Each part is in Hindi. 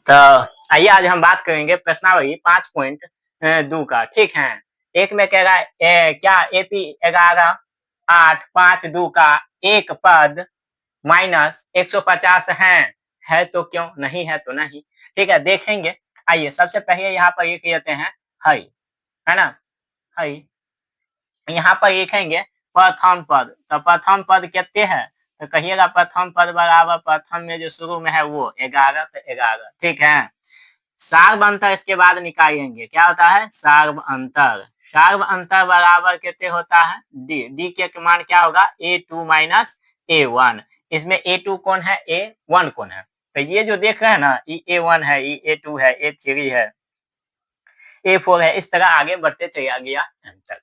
तो आइए आज हम बात करेंगे प्रश्नावली 5.2 का। ठीक है, एक में कह रहा है क्या एपी 11 8 5 2 का एक पद माइनस 150 है तो क्यों, नहीं है तो नहीं। ठीक है, देखेंगे। आइए सबसे पहले यहाँ पर लिख लेते हैं हई, है ना। हई यहाँ पर लिखेंगे प्रथम पद, तो प्रथम पद कितने है, तो कहिएगा प्रथम पद बराबर प्रथम में जो शुरू में है वो 11, तो 11। ठीक है, सार्व अंतर इसके बाद निकालेंगे, क्या होता है सार्व अंतर। सार्व अंतर बराबर कितने होता है डी, डी के मान क्या होगा A2 माइनस A1। इसमें A2 कौन है, A1 कौन है, तो ये जो देख रहे हैं ना, ये A1 है, ये A2 है, A3 है, A4 है, इस तरह आगे बढ़ते चला गया तक।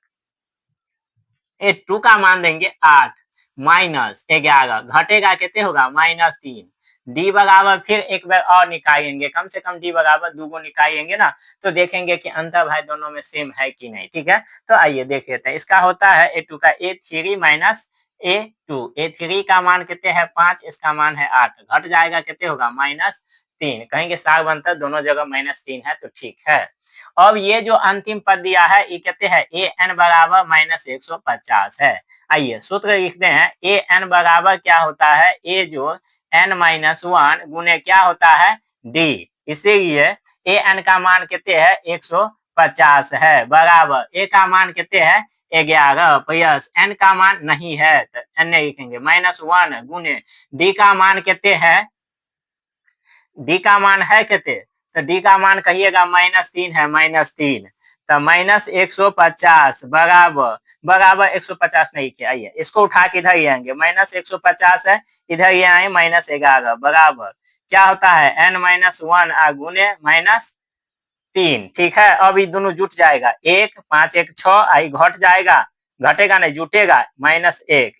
A2 का मान देंगे 8 माइनस 11, घटेगा कितने होगा -3। डी बराबर फिर एक बार और निकालेंगे, कम से कम डी बराबर 2 निकालेंगे ना, तो देखेंगे कि अंतर भाई दोनों में सेम है कि नहीं। ठीक है, तो आइए देख लेते हैं। इसका होता है A2 का A3 माइनस A2। A3 का मान कितने है 5, इसका मान है 8, घट जाएगा कितने होगा -3। कहेंगे सार्व अंतर दोनों जगह -3 है, तो ठीक है। अब ये जो अंतिम पद दिया है ये कहते हैं ए एन बराबर -150 है। आइए सूत्र लिखते हैं, ए एन बराबर क्या होता है, ए जो n-1 गुने क्या होता है डी। इसीलिए ए एन का मान कितने है 150 है, बराबर ए का मान कितने है 11 प्लस एन का मान नहीं है तो एन नहीं लिखेंगे, -1 गुने डी का मान कितने है, डी का मान है कितने, तो डी का मान कहिएगा -3 है, -3, तो -150 बराबर बराबर 150 नहीं किया। आइए इसको उठा के इधर ही आएंगे, -150 है, इधर ही आए -11 बराबर क्या होता है n-1 गुने -3। ठीक है, अब ये दोनों जुट जाएगा, 1 5 1 6, आई घट जाएगा, घटेगा नहीं जुटेगा -1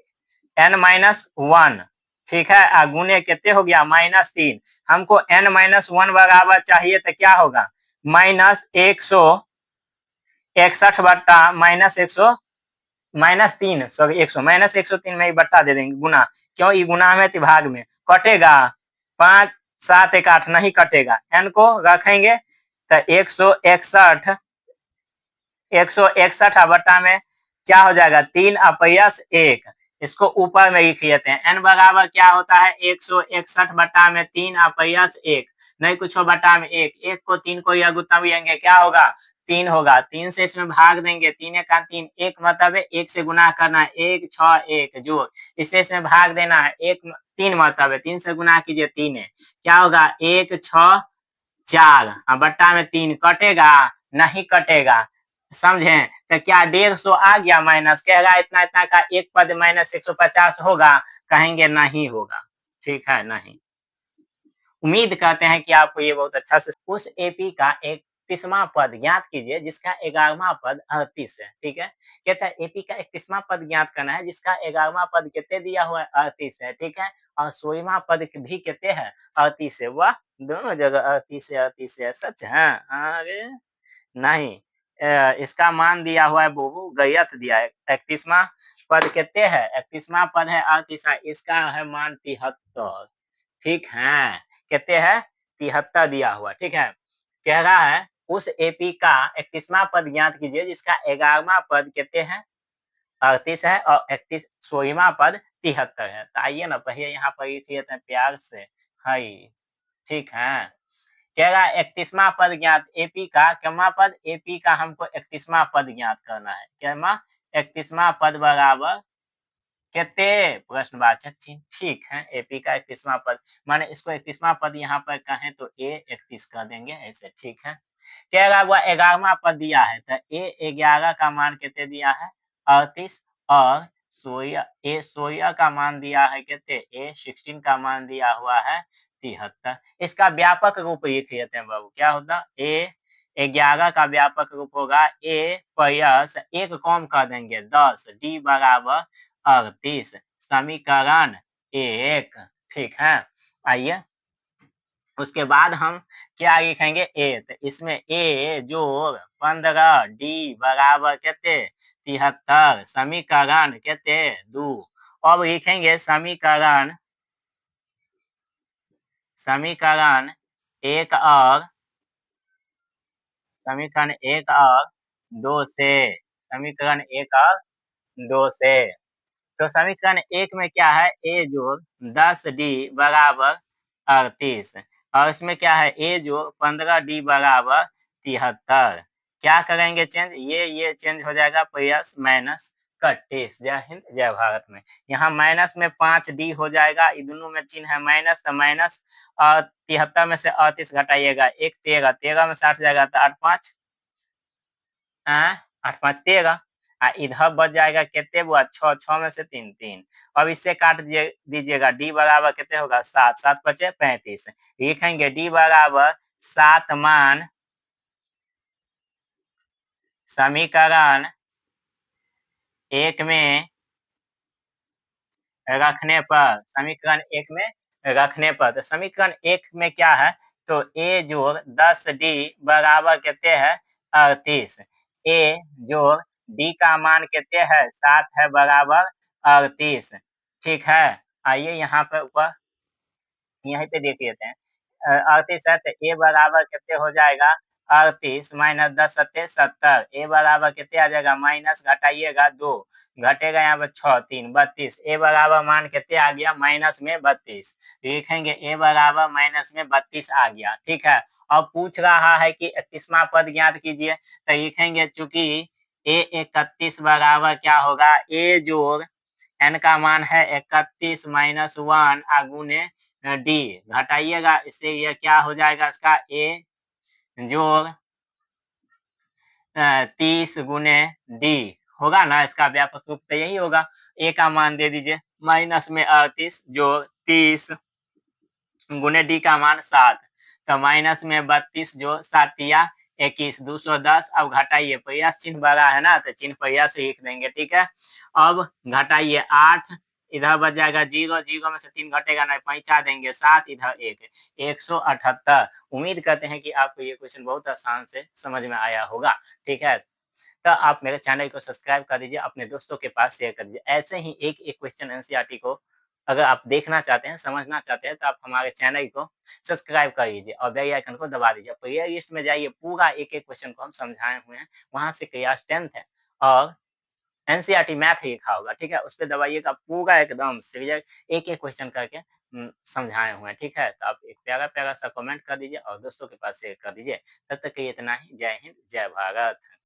n-1। ठीक है, गुने कितने हो गया -3। हमको n-1 बराबर चाहिए तो क्या होगा -161 बट्टा -3, सॉरी 100 -103 में ही बट्टा दे देंगे, गुना क्यों ये गुना में तो भाग में कटेगा, 5 7 1 8 नहीं कटेगा, n को रखेंगे तो 161 बट्टा में क्या हो जाएगा 3 अपयस 1। इसको ऊपर में लिख लेते हैं, n बराबर क्या होता है 161 बट्टा में 3 अपयस 1, नहीं कुछ बट्टा में 1, 1 को 3 को यह गुत्ता लेंगे क्या होगा 3 होगा, 3 से इसमें भाग देंगे, 3 का 3, 1 मतलब है 1 से गुना करना है, 1 6 1 जो इसे इसमें भाग देना है, 1 3 मतलब है 3 से गुना कीजिए 3 है, क्या होगा 1 6 4, बट्टा में 3 कटेगा नहीं कटेगा, समझे, तो क्या 150 आ गया माइनस, कहेगा इतना इतना का एक पद -150 होगा, कहेंगे नहीं होगा। ठीक है, नहीं। उम्मीद करते हैं कि आपको ये बहुत अच्छा से। उस एपी का 31वां पद ज्ञात कीजिए जिसका 11वां पद 38 है। ठीक है, कहता है एपी का 31वां पद ज्ञात करना है जिसका 11वां पद कितने दिया हुआ है 38 है। ठीक है, और 16वां पद भी कितने है 38 है। वह दोनों जगह 38 है, सच है, अरे नहीं, इसका मान दिया हुआ है वो गलत दिया है। 31वां पद कितने है, 31वां पद है 38, इसका है मान 73। ठीक है, कितने है 73 दिया हुआ। ठीक है, कह रहा है उस एपी का 31वां पद ज्ञात कीजिए जिसका 11वां पद कितने है 38 है और 16वां पद 73 है। तो आइए ना पहले यहाँ पर लिख लेते हैं प्यार से, हाई। ठीक है, कह रहा है 31वां पद ज्ञात एपी का, कितना पद एपी का हमको 31वां पद ज्ञात करना है, कितना 31वां पद बराबर कितने प्रश्नवाचक चिन्ह। ठीक है, एपी का 31वां पद माने इसको 31वां पद यहाँ पर कहें तो ए 31 कर देंगे ऐसे। ठीक है, कह रहा हुआ 11वां पद दिया है तो ए 11 का मान कितने दिया है 38 और 16 का मान दिया है कितने ए 16 का मान दिया हुआ है 73। इसका व्यापक रूप लिख लेते हैं बाबू, क्या होता ए 11 का व्यापक रूप होगा ए प्लस एक कम कर देंगे 10 डी बराबर 38, समीकरण 1। ठीक है, आइए उसके बाद हम क्या लिखेंगे ए, तो इसमें ए जोड़ 15 डी बराबर कितने 73, समीकरण कितने 2। अब लिखेंगे समीकरण एक और समीकरण 1 और 2 से, समीकरण 1 और 2 से। तो समीकरण 1 में क्या है, a जोड़ 10d बराबर 38 और इसमें क्या है, a जोड़ 15d बराबर 73। क्या करेंगे चेंज, ये चेंज हो जाएगा प्लस माइनस 31। जय हिंद जय भारत में। यहाँ माइनस में 5d हो जाएगा, इन दोनों में चिन्ह है माइनस, तो माइनस और 73 में से 38 घटाइएगा, एक 13, 13 में 60 जाएगा तो 8 5 8 5 13। इधर बच जाएगा कितने हुआ, 6, 6 में से 3 3। अब इससे काट दीजिएगा, डी बराबर कितने होगा 7, 7 बचे 35। लिखेंगे डी बराबर 7 मान समीकरण 1 में रखने पर, समीकरण 1 में रखने पर, तो समीकरण 1 में क्या है, तो a जोड़ 10d बराबर कितने है 38। a जोड़ d का मान कितने है 7 है बराबर 38। ठीक है, आइए यहाँ पे ऊपर यहीं पे देख लेते हैं। 38 है तो ए बराबर कितने हो जाएगा 38 माइनस 10 सत्ते 70। ए बराबर कितने आ जाएगा, माइनस घटाइएगा 2, घटेगा यहाँ पे 6 3 32। ए बराबर मान कितने आ गया, माइनस में 32। लिखेंगे ए बराबर माइनस में 32 आ गया। ठीक है, अब पूछ रहा है कि 31वां पद ज्ञात कीजिए, तो लिखेंगे चूंकि ए 31 बराबर क्या होगा, ए जोड़ एन का मान है 31 माइनस 1 गुने डी, घटाइएगा इससे ये क्या हो जाएगा, इसका ए जोड़ 30 गुने डी होगा ना, इसका व्यापक रूप तो यही होगा। ए का मान दे दीजिए माइनस में 38 जोड़ 30 गुने डी का मान 7, तो माइनस में 32 जो 7 या 21 210। अब घटाइए, प्रयास चिन्ह बड़ा है ना, तो चिन्ह प्रयास से लिख देंगे। ठीक है, अब घटाइए 8, इधर बच जाएगा 0, 0 में से 3 घटेगा नहीं, पैंचा देंगे 7, इधर 1, 178। उम्मीद करते हैं कि आपको ये क्वेश्चन बहुत आसान से समझ में आया होगा। ठीक है, तो आप मेरे चैनल को सब्सक्राइब कर दीजिए, अपने दोस्तों के पास शेयर कर दीजिए। ऐसे ही एक एक क्वेश्चन एनसीईआरटी को अगर आप देखना चाहते हैं, समझना चाहते हैं, तो आप हमारे चैनल को सब्सक्राइब कर लीजिए और बेल आइकन को दबा दीजिए। प्ले लिस्ट में जाइए, पूरा एक एक क्वेश्चन को हम समझाए हुए हैं, वहां से क्लास 10th है और एनसीईआरटी मैथ लिखा होगा। ठीक है, उस पर दबाइएगा, पूरा एकदम सब्जेक्ट एक एक क्वेश्चन करके समझाए हुए हैं। ठीक है, तो आप एक प्यारा प्यारा सा कमेंट कर दीजिए और दोस्तों के पास शेयर कर दीजिए। तब तक के लिए इतना ही। जय हिंद जय भारत।